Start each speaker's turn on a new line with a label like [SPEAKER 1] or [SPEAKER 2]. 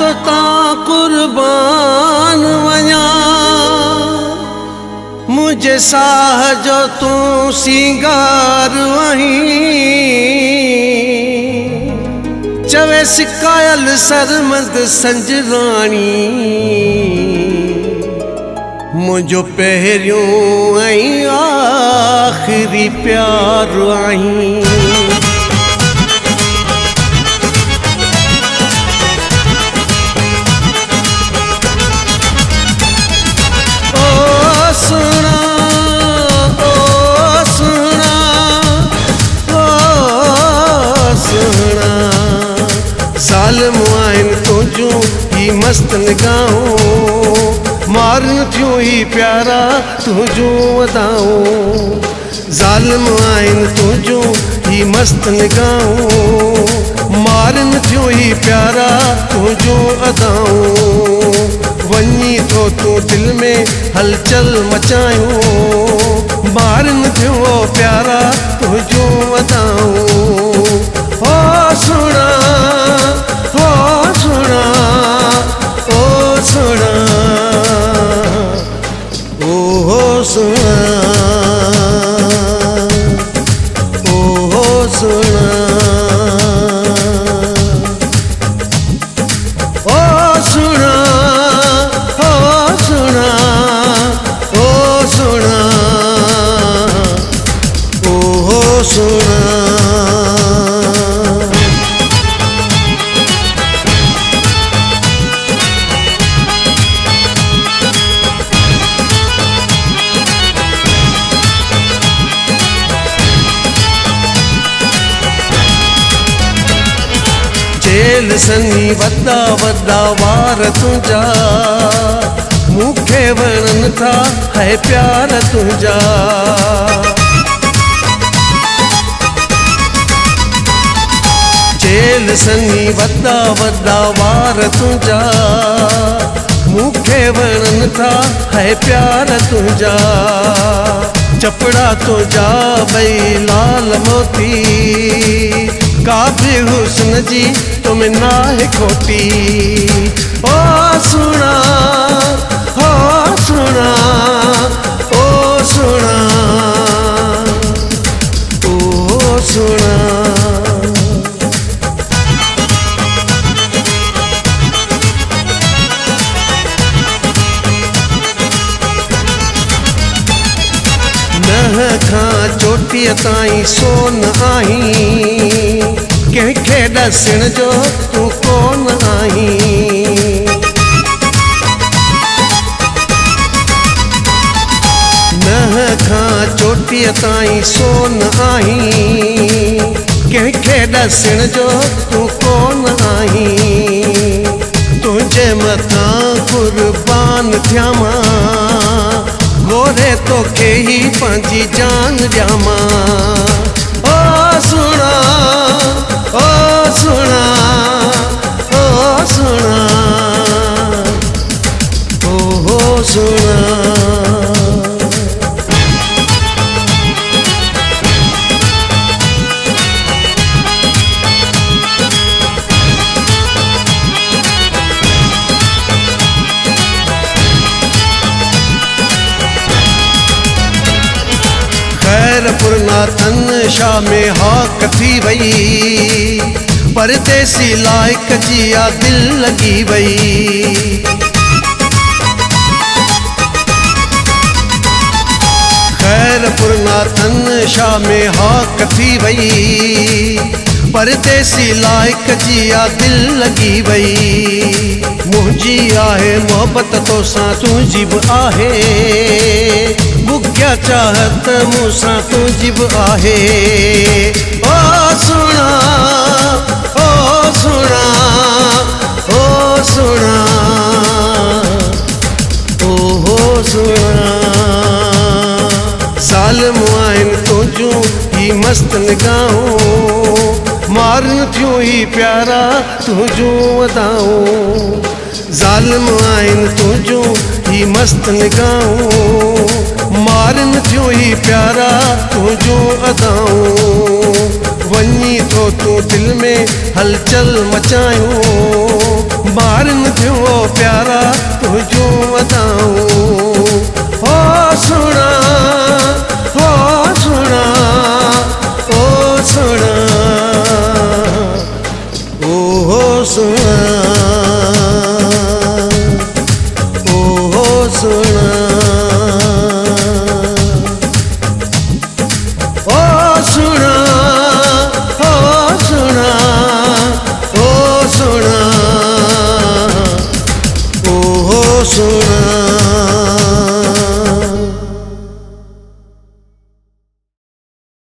[SPEAKER 1] तो ता कुर्बान वञा मुझे साह जो तू सिंगार वहीं चवे सिकायल सरमद संजरानी मुझो पहिरियों ऐं आखिरी प्यार आहीं तुझूं ही मस्त निगाहों मारन थियूं ही प्यारा तुझूं वदाऊं ज़ालिम आहिनि तुझूं ही मस्त निगाहों मारन थियूं ही प्यारा तुझूं अदाऊं वञी थो तूं दिल में हलचल मचायूं मारन थियूं प्यारा तुझूं वदाऊं ओ सुना जेल सनी वॾा वॾा वार तुंहिंजा मूंखे वणनि था है प्यार तुंहिंजा जेल सनी वॾा वॾा वार तुंहिंजा मूंखे वणनि था है प्यार तुंहिंजा चपड़ा तुंहिंजा ॿई लाल मोती काफ़ी हुस्न जी तुम नाहे खोटी ओ सुना ओ सुना ओ सुना ओ सुना नह खां चोटीअ ताईं सोन आहीं कंहिंखे ॾसण जो तूं कोन आहीं नह खां चोटीअ ताईं सोन आहीं कंहिंखे ॾसण जो तूं कोन आहीं तुंहिंजे मथां कुर्बान थियां मां गोरे तोखे ही पंहिंजी जान ॾियां ओ सुना ओ सुना ओ सुना ओ सुना खैरपुर नाथन शाह में हाक थी वई परदेसी लाइक जिया दिल लगी वई खैरपुर नाथन शाह में हाक थी वई परदेसी लाइक जिया दिल लगी वई मुंहिंजी आहे मोहब्बत तोसां तुंहिंजी बि आहे बुग्या चाहत मूंसां तुंहिंजी बि आहे ओ सुना ओ सुना ओ सुना ओ सुना ज़ालिम आहिनि तुंहिंजूं ही मस्त निगाहों मारन थियूं ही प्यारा तुंहिंजूं वदाऊं ज़ालिम आहिनि तुंहिंजूं ही मस्त निगाहों मारन थियूं ही प्यारा तुंहिंजूं अदाऊं वञी थो तूं दिल में हलचल मचायूं ॿारनि थियो प्यारा